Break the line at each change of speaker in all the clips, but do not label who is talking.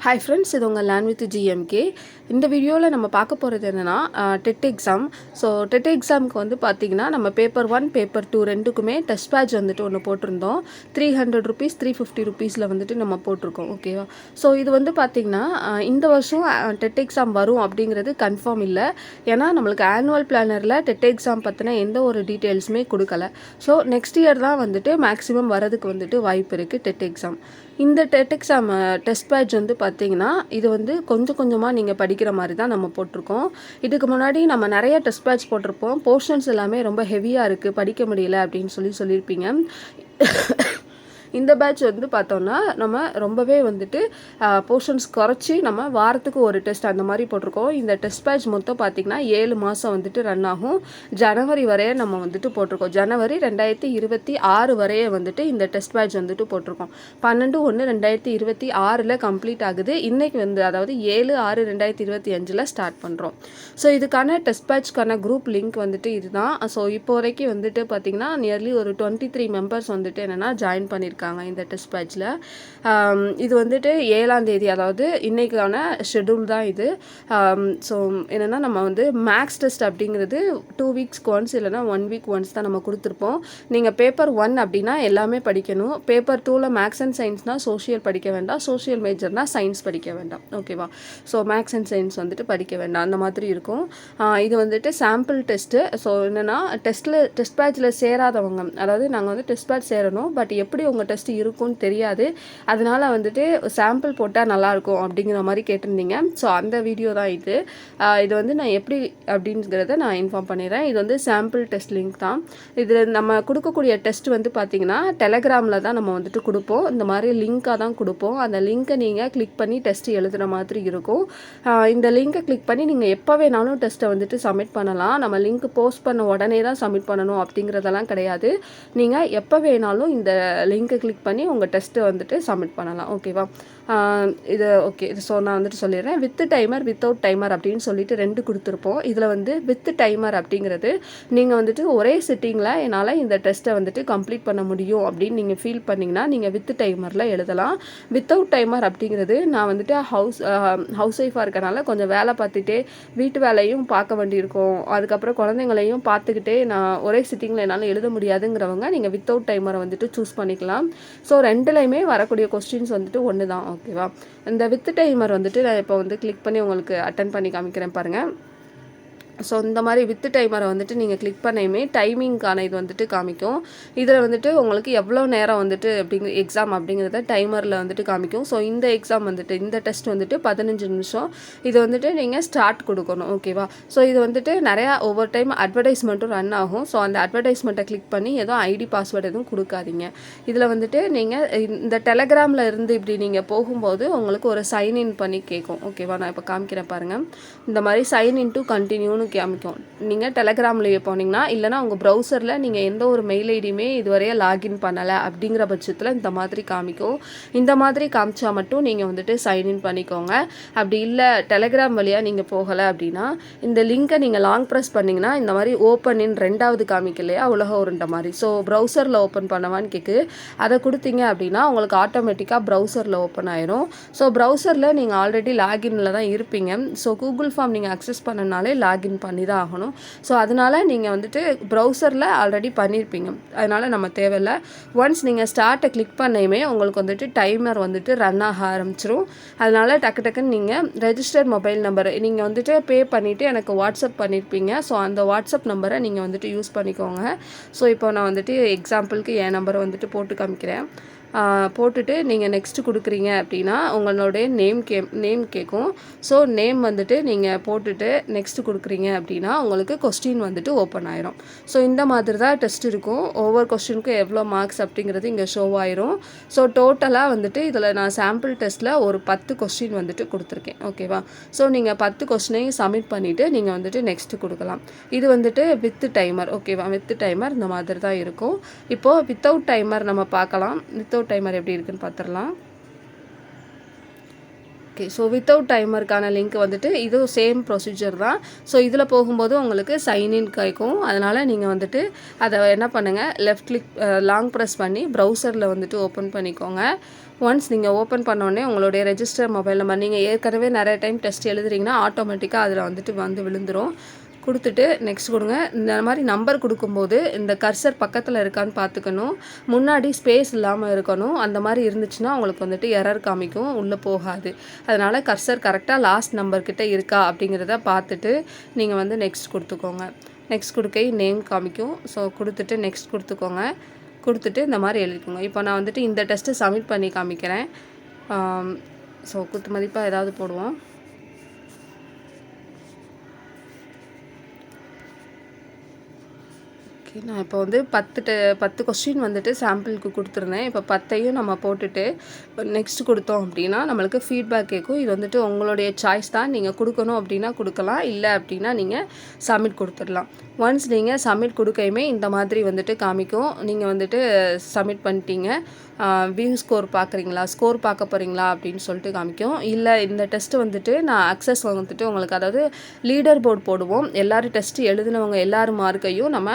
Hi friends, இது உங்கள் learn with GMK. இந்த வீடியோவில் நம்ம பார்க்க போகிறது என்னென்னா டெட் எக்ஸாம். ஸோ டெட் எக்ஸாமுக்கு வந்து பார்த்திங்கன்னா நம்ம பேப்பர் 1 பேப்பர் 2 ரெண்டுக்குமே டெஸ்ட் பேட்ச் வந்துட்டு ஒன்று போட்டிருந்தோம். 300 ருபீஸ் 350 ருபீஸில் வந்துட்டு நம்ம போட்டிருக்கோம். ஓகேவா? ஸோ இது வந்து பார்த்திங்கன்னா இந்த வருஷம் டெட் எக்ஸாம் வரும் அப்படிங்கிறது கன்ஃபார்ம் இல்லை. ஏன்னா நம்மளுக்கு ஆனுவல் பிளானரில் டெட் எக்ஸாம் பற்றின எந்த ஒரு டீட்டெயில்ஸுமே கொடுக்கல. ஸோ நெக்ஸ்ட் இயர் தான் வந்துட்டு மேக்ஸிமம் வரதுக்கு வந்துட்டு வாய்ப்பு இருக்குது டெட் எக்ஸாம். இந்த டெட் எக்ஸாம் டெஸ்ட் பேட்ச் வந்து பார்த்திங்கன்னா இது வந்து கொஞ்சம் கொஞ்சமாக நீங்கள் படிக்கிற மாதிரி தான் நம்ம போட்டிருக்கோம். இதுக்கு முன்னாடி நம்ம நிறைய டெஸ்ட் பேட்ச் போட்டிருப்போம். போர்ஷன்ஸ் எல்லாமே ரொம்ப ஹெவியாக இருக்குது, படிக்க முடியல அப்படின்னு சொல்லியிருப்பீங்க. இந்த பேட்ச் வந்து பார்த்தோன்னா நம்ம ரொம்பவே வந்துட்டு போர்ஷன்ஸ் குறைச்சி நம்ம வாரத்துக்கு ஒரு டெஸ்ட் அந்த மாதிரி போட்டிருக்கோம். இந்த டெஸ்ட் பேட்ச் மொத்தம் பார்த்திங்கன்னா 7 மாதம் வந்துட்டு ரன் ஆகும். ஜனவரி வரையே நம்ம வந்துட்டு போட்டிருக்கோம். ஜனவரி 2026 வரையே வந்துட்டு இந்த டெஸ்ட் பேட்ச் வந்துட்டு போட்டிருக்கோம். 12/1/2026 கம்ப்ளீட் ஆகுது. இன்றைக்கி வந்து அதாவது 7/6/2025 ஸ்டார்ட் பண்ணுறோம். ஸோ இதுக்கான டெஸ்ட் பேட்ச்க்கான குரூப் லிங்க் வந்துட்டு இதுதான். ஸோ இப்போதைக்கு வந்துட்டு பார்த்திங்கன்னா நியர்லி ஒரு 23 மெம்பர்ஸ் வந்துட்டு என்னென்னா ஜாயின் பண்ணியிருக்காங்க இந்த டெஸ்ட் பேட்சில். இது வந்துட்டு 7ஆம் தேதி, அதாவது இன்றைக்கான ஷெட்யூல் தான் இது. ஸோ என்னென்னா நம்ம வந்து மேக்ஸ் டெஸ்ட் அப்படிங்கிறது 2 வீக்ஸ்க்கு ஒன்ஸ் இல்லைனா 1 வீக் ஒன்ஸ் தான் நம்ம கொடுத்துருப்போம். நீங்கள் பேப்பர் 1 அப்படின்னா எல்லாமே படிக்கணும். பேப்பர் 2ல் மேக்ஸ் அண்ட் சயின்ஸ்னால் சோஷியல் படிக்க வேண்டாம், சோஷியல் மேஜர்னால் சயின்ஸ் படிக்க வேண்டாம். ஓகேவா? ஸோ மேக்ஸ் அண்ட் சயின்ஸ் வந்துட்டு படிக்க வேண்டாம், அந்த மாதிரி இருக்கும். இது வந்துட்டு சாம்பிள் டெஸ்ட்டு. ஸோ என்னென்னா டெஸ்ட் பேட்சில் சேராதவங்க, அதாவது நாங்கள் வந்து டெஸ்ட் பேட்ச் சேரணும், பட் எப்படி உங்கள் டெஸ்ட் இருக்கும்னு தெரியாது, அதனால் வந்துட்டு சாம்பிள் போட்டால் நல்லாயிருக்கும் அப்படிங்கிற மாதிரி கேட்டிருந்தீங்க. ஸோ அந்த வீடியோ தான் இது. இது வந்து நான் எப்படி அப்படிங்கிறத நான் இன்ஃபார்ம் பண்ணிடுறேன். இது வந்து சாம்பிள் டெஸ்ட் லிங்க் தான். இதில் நம்ம கொடுக்கக்கூடிய டெஸ்ட் வந்து பார்த்திங்கன்னா டெலகிராமில் தான் நம்ம வந்துட்டு கொடுப்போம். இந்த மாதிரி லிங்காக தான் கொடுப்போம். அந்த லிங்க்கை நீங்கள் கிளிக் பண்ணி டெஸ்ட் எழுதுகிற மாதிரி இருக்கும். இந்த லிங்க்கை கிளிக் பண்ணி நீங்கள் எப்போ வேணாலும் டெஸ்ட்டை வந்துட்டு சப்மிட் பண்ணலாம். நம்ம லிங்க் போஸ்ட் பண்ண உடனே தான் சப்மிட் பண்ணணும் அப்படிங்கிறதெல்லாம் கிடையாது. நீங்கள் எப்போ வேணாலும் இந்த லிங்க்கை கிளிக் பண்ணி உங்கள் டெஸ்ட்டு வந்துட்டு சப்மிட் பண்ணலாம். ஓகேவா? இது ஓகே. ஸோ நான் வந்துட்டு சொல்லிடுறேன். வித் டைமர் வித்தவுட் டைமர் அப்படின்னு சொல்லிட்டு 2 கொடுத்துருப்போம். இதில் வந்து வித் டைமர் அப்படிங்கிறது நீங்கள் வந்துட்டு ஒரே சிட்டிங்கில் என்னால் இந்த டெஸ்ட்டை வந்துட்டு கம்ப்ளீட் பண்ண முடியும் அப்படின்னு நீங்கள் ஃபீல் பண்ணிங்கன்னா நீங்கள் வித் டைமரில் எழுதலாம். வித்தவுட் டைமர் அப்படிங்கிறது நான் வந்துட்டு ஹவுஸ் ஒய்ஃபாக இருக்கனால கொஞ்சம் வேலை பார்த்துட்டே வீட்டு வேலையும் பார்க்க வேண்டியிருக்கும், அதுக்கப்புறம் குழந்தைங்களையும் பார்த்துக்கிட்டே நான் ஒரே சிட்டிங்கில் என்னால் எழுத முடியாதுங்கிறவங்க நீங்கள் வித்தவுட் டைமரை வந்துட்டு சூஸ் பண்ணிக்கலாம். ஸோ ரெண்டுலையுமே வரக்கூடிய கொஸ்டின்ஸ் வந்துட்டு ஒன்று தான். ஓகேவா? இந்த வித் டைமர் வந்துட்டு நான் இப்போ வந்து கிளிக் பண்ணி உங்களுக்கு அட்டன் பண்ணி காமிக்கிறேன் பாருங்கள். ஸோ இந்த மாதிரி வித் டைமரை வந்துட்டு நீங்கள் கிளிக் பண்ணையுமே டைமிங்க்கான இது வந்துட்டு காமிக்கும். இதில் வந்துட்டு உங்களுக்கு எவ்வளோ நேரம் வந்துட்டு எக்ஸாம் அப்படிங்கிறத டைமரில் வந்துட்டு காமிக்கும். ஸோ இந்த எக்ஸாம் வந்துட்டு இந்த டெஸ்ட் வந்துட்டு 15 நிமிஷம். இது வந்துட்டு நீங்கள் ஸ்டார்ட் கொடுக்கணும். ஓகேவா? ஸோ இது வந்துட்டு நிறையா ஒவ்வொரு டைம் அட்வர்டைஸ்மெண்ட்டும் ரன் ஆகும். ஸோ அந்த அட்வர்டைஸ்மெண்ட்டை கிளிக் பண்ணி எதுவும் ஐடி பாஸ்வேர்டு எதுவும் கொடுக்காதீங்க. இதில் வந்துட்டு நீங்கள் இந்த டெலகிராமில் இருந்து இப்படி நீங்கள் போகும்போது உங்களுக்கு ஒரு சைன்இன் பண்ணி கேட்கும். ஓகேவா? நான் இப்போ காமிக்கிறேன் பாருங்கள். இந்த மாதிரி சைன்இன் டு கண்டினியூன்னு காமிக்கும். நீங்கள் டெலகிராம்லேயே போனீங்கன்னா, இல்லைனா உங்கள் ப்ரௌசரில் நீங்கள் எந்த ஒரு மெயில் ஐடியுமே இதுவரையே லாகின் பண்ணலை அப்படிங்கிற பட்சத்தில் இந்த மாதிரி காமிக்கும். இந்த மாதிரி காமிச்சா மட்டும் நீங்கள் வந்துட்டு சைன்இன் பண்ணிக்கோங்க. அப்படி இல்லை டெலகிராம் வழியாக நீங்கள் போகலை அப்படின்னா இந்த லிங்க்கை நீங்கள் லாங் ப்ரெஸ் பண்ணிங்கன்னா இந்த மாதிரி ஓப்பன் இன் 2வது காமிக்கலையா உலக உருண்ட மாதிரி. ஸோ ப்ரௌசரில் ஓப்பன் பண்ணவான்னு கேட்கு, அதை கொடுத்தீங்க அப்படின்னா உங்களுக்கு ஆட்டோமேட்டிக்காக ப்ரௌசரில் ஓப்பன் ஆயிரும். ஸோ ப்ரௌசரில் நீங்கள் ஆல்ரெடி லாகின்ல தான் இருப்பீங்க. ஸோ கூகுள் ஃபார்ம் நீங்கள் அக்சஸ் பண்ணனாலே லாகின் பண்ணி தான் ஆகணும். ஸோ அதனால் நீங்கள் வந்துட்டு ப்ரௌசரில் ஆல்ரெடி பண்ணியிருப்பீங்க, அதனால் நம்ம தேவையில்லை. ஒன்ஸ் நீங்கள் ஸ்டார்ட்டை கிளிக் பண்ணையுமே உங்களுக்கு வந்துட்டு டைமர் வந்துட்டு ரன் ஆக ஆரம்பிச்சிரும். அதனால் டக்குன்னு நீங்கள் ரெஜிஸ்டர் மொபைல் நம்பர் நீங்கள் வந்துட்டு பே பண்ணிவிட்டு எனக்கு வாட்ஸ்அப் பண்ணியிருப்பீங்க. ஸோ அந்த வாட்ஸ்அப் நம்பரை நீங்கள் வந்துட்டு யூஸ் பண்ணிக்கோங்க. ஸோ இப்போ நான் வந்துட்டு எக்ஸாம்பிளுக்கு என் நம்பரை வந்துட்டு போட்டு காமிக்கிறேன். போட்டுட்டு நீங்கள் நெக்ஸ்ட்டு கொடுக்குறீங்க அப்படின்னா உங்களுடைய நேம் கேட்கும். ஸோ நேம் வந்துட்டு நீங்கள் போட்டுட்டு நெக்ஸ்ட்டு கொடுக்குறீங்க அப்படின்னா உங்களுக்கு கொஸ்டின் வந்துட்டு ஓப்பன் ஆயிரும். ஸோ இந்த மாதிரி தான் டெஸ்ட் இருக்கும். ஒவ்வொரு கொஸ்டினுக்கும் எவ்வளோ மார்க்ஸ் அப்படிங்கிறது இங்கே ஷோ ஆயிரும். ஸோ டோட்டலாக வந்துட்டு இதில் நான் சாம்பிள் டெஸ்ட்டில் ஒரு 10 கொஸ்டின் வந்துட்டு கொடுத்துருக்கேன். ஓகேவா? ஸோ நீங்கள் 10 கொஸ்டினையும் சப்மிட் பண்ணிவிட்டு நீங்கள் வந்துட்டு நெக்ஸ்ட்டு கொடுக்கலாம். இது வந்துட்டு வித் டைமர். ஓகேவா? வித் டைமர் இந்த மாதிரி தான் இருக்கும். இப்போது வித்தவுட் டைமர் நம்ம பார்க்கலாம். வித்தவுட் டைமர் எப்படி இருக்குன்னு பார்த்துடலாம். ஓகே. ஸோ வித்தவுட் டைமருக்கான லிங்க் வந்துட்டு இது சேம் ப்ரொசீஜர் தான். ஸோ இதில் போகும்போது உங்களுக்கு சைன்இன் கேட்கும். அதனால் நீங்கள் வந்துட்டு அதை என்ன பண்ணுங்கள், லெஃப்ட் கிளிக் லாங் ப்ரெஸ் பண்ணி ப்ரௌசரில் வந்துட்டு ஓப்பன் பண்ணிக்கோங்க. ஒன்ஸ் நீங்கள் ஓப்பன் பண்ணோடனே உங்களுடைய ரெஜிஸ்டர் மொபைல் நம்பர், நீங்கள் ஏற்கனவே நிறைய டைம் டெஸ்ட் எழுதுறீங்கன்னா ஆட்டோமேட்டிக்காக அதில் வந்துட்டு விழுந்துடும். கொடுத்துட்டு நெக்ஸ்ட் கொடுங்க. இந்த மாதிரி நம்பர் கொடுக்கும்போது இந்த கர்சர் பக்கத்தில் இருக்கான்னு பார்த்துக்கணும். முன்னாடி ஸ்பேஸ் இல்லாமல் இருக்கணும். அந்த மாதிரி இருந்துச்சுன்னா உங்களுக்கு வந்துட்டு எரர் காமிக்கும், உள்ளே போகாது. அதனால் கர்சர் கரெக்டாக லாஸ்ட் நம்பர்கிட்ட இருக்கா அப்படிங்கிறத பார்த்துட்டு நீங்கள் வந்து நெக்ஸ்ட் கொடுத்துக்கோங்க. நெக்ஸ்ட் கொடுக்க நேம் காமிக்கும். ஸோ கொடுத்துட்டு நெக்ஸ்ட் கொடுத்துக்கோங்க. கொடுத்துட்டு இந்த மாதிரி எழுதிக்கோங்க. இப்போ நான் வந்துட்டு இந்த டெஸ்ட்டு சப்மிட் பண்ணி காமிக்கிறேன். ஸோ குத்து மதிப்பாக ஏதாவது போடுவோம். ஓகே, நான் இப்போ வந்து 10 கொஸ்டின் வந்துட்டு சாம்பிளுக்கு கொடுத்துருந்தேன். இப்போ 10ஐயும் நம்ம போட்டுட்டு நெக்ஸ்ட் கொடுத்தோம் அப்படின்னா நம்மளுக்கு ஃபீட்பேக் கேட்கும். இது வந்துட்டு உங்களுடைய சாய்ஸ் தான். நீங்கள் கொடுக்கணும் அப்படின்னா கொடுக்கலாம், இல்லை அப்படின்னா நீங்கள் சப்மிட் கொடுத்துடலாம். ஒன்ஸ் நீங்கள் சப்மிட் கொடுக்கையுமே இந்த மாதிரி வந்துட்டு காமிக்கும். நீங்கள் வந்துட்டு சப்மிட் பண்ணிட்டீங்க, வியூ ஸ்கோர் பார்க்குறீங்களா, ஸ்கோர் பார்க்க போகிறீங்களா அப்படின்னு சொல்லிட்டு காமிக்கும். இல்லை இந்த டெஸ்ட்டு வந்துட்டு நான் அக்சஸ் வந்துட்டு உங்களுக்கு, அதாவது லீடர் போர்டு போடுவோம். எல்லோரும் டெஸ்ட்டு எழுதினவங்க எல்லாரும் மார்க்கையும் நம்ம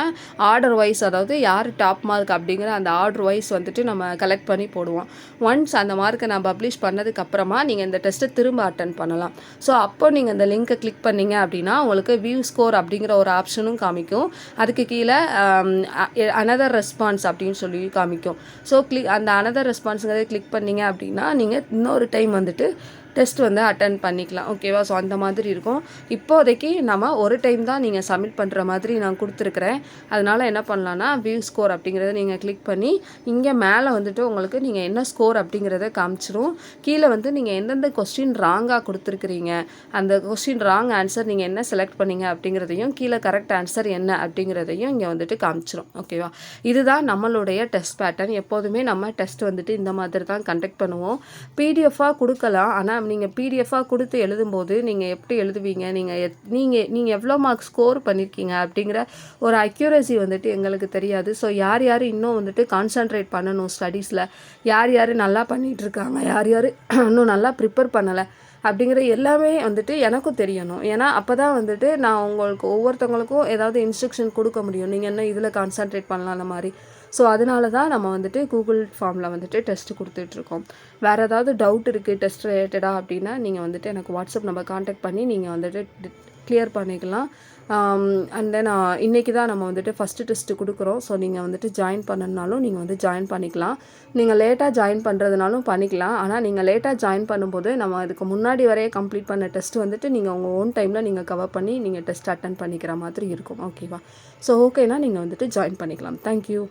ஆர்டர் வைஸ், அதாவது யார் டாப் மார்க் அப்படிங்கிற அந்த ஆர்டர் வைஸ் வந்துட்டு நம்ம கலெக்ட் பண்ணி போடுவோம். ஒன்ஸ் அந்த மார்க்கை நான் பப்ளிஷ் பண்ணதுக்கப்புறமா நீங்கள் இந்த டெஸ்ட்டை திரும்ப அட்டன் பண்ணலாம். ஸோ அப்போ நீங்கள் அந்த லிங்க்கை கிளிக் பண்ணிங்க அப்படின்னா உங்களுக்கு வியூ ஸ்கோர் அப்படிங்கிற ஒரு ஆப்ஷனும் காமிக்கும். அதுக்கு கீழே அனதர் ரெஸ்பான்ஸ் அப்படின்னு சொல்லி காமிக்கும். ஸோ அந்த அனதர் ரெஸ்பான்ஸுங்கிறத கிளிக் பண்ணிங்க அப்படின்னா நீங்கள் இன்னொரு டைம் வந்துட்டு டெஸ்ட் வந்து அட்டன் பண்ணிக்கலாம். ஓகேவா? ஸோ அந்த மாதிரி இருக்கும். இப்போதைக்கு நம்ம ஒரு டைம் தான் நீங்கள் சப்மிட் பண்ணுற மாதிரி நான் கொடுத்துருக்குறேன். அதனால் என்ன பண்ணலான்னா வியூ ஸ்கோர் அப்படிங்கிறத நீங்கள் கிளிக் பண்ணி இங்கே மேலே வந்துட்டு உங்களுக்கு நீங்கள் என்ன ஸ்கோர் அப்படிங்கிறத காமிச்சிரும். கீழே வந்து நீங்கள் எந்தெந்த கொஸ்டின் ராங்காக கொடுத்துருக்குறீங்க, அந்த கொஸ்டின் ராங் ஆன்சர் நீங்கள் என்ன செலக்ட் பண்ணீங்க அப்படிங்கிறதையும், கீழே கரெக்ட் ஆன்சர் என்ன அப்படிங்கிறதையும் இங்கே வந்துட்டு காமிச்சிரும். ஓகேவா? இதுதான் நம்மளுடைய டெஸ்ட் பேட்டர்ன். எப்போதுமே நம்ம டெஸ்ட் வந்துட்டு இந்த மாதிரி தான் கண்டக்ட் பண்ணுவோம். பிடிஎஃபாக கொடுக்கலாம். ஆனால் நீங்கள் பிடிஎஃபாக கொடுத்து எழுதும்போது நீங்கள் எப்படி எழுதுவீங்க, நீங்கள் எவ்வளோ மார்க் ஸ்கோர் பண்ணியிருக்கீங்க அப்படிங்கிற ஒரு அக்யூரசி வந்துட்டு எங்களுக்கு தெரியாது. ஸோ யார் இன்னும் வந்துட்டு கான்சன்ட்ரேட் பண்ணணும் ஸ்டடீஸில், யார் நல்லா பண்ணிகிட்ருக்காங்க, யார் இன்னும் நல்லா ப்ரிப்பேர் பண்ணலை அப்படிங்கிற எல்லாமே வந்துட்டு எனக்கும் தெரியணும். ஏன்னா அப்போ தான் வந்துட்டு நான் உங்களுக்கு ஒவ்வொருத்தவங்களுக்கும் ஏதாவது இன்ஸ்ட்ரக்ஷன் கொடுக்க முடியும். நீங்கள் என்ன இதில் கான்சன்ட்ரேட் பண்ணலாம் அந்த மாதிரி. ஸோ அதனால தான் நம்ம வந்துட்டு கூகுள் ஃபார்மில் வந்துட்டு டெஸ்ட்டு கொடுத்துட்ருக்கோம். வேறு ஏதாவது டவுட் இருக்குது டெஸ்ட் ரிலேட்டடாக அப்படின்னா நீங்கள் வந்துட்டு எனக்கு வாட்ஸ்அப் நம்பர் கான்டாக்ட் பண்ணி நீங்கள் வந்துட்டு கிளியர் பண்ணிக்கலாம். அண்ட் தென் இன்றைக்கி தான் நம்ம வந்துட்டு ஃபஸ்ட்டு டெஸ்ட்டு கொடுக்குறோம். ஸோ நீங்கள் வந்துட்டு ஜாயின் பண்ணணுனாலும் நீங்கள் வந்து ஜாயின் பண்ணிக்கலாம். நீங்கள் லேட்டாக ஜாயின் பண்ணுறதுனாலும் பண்ணிக்கலாம். ஆனால் நீங்கள் லேட்டாக ஜாயின் பண்ணும்போது நம்ம இதுக்கு முன்னாடி வரையே கம்ப்ளீட் பண்ண டெஸ்ட் வந்துட்டு நீங்கள் உங்கள் ஓன் டைமில் நீங்கள் கவர் பண்ணி நீங்கள் டெஸ்ட் அட்டன் பண்ணிக்கிற மாதிரி இருக்கும். ஓகேவா? ஸோ ஓகேனா நீங்கள் வந்துட்டு ஜாயின் பண்ணிக்கலாம். தேங்க்யூ.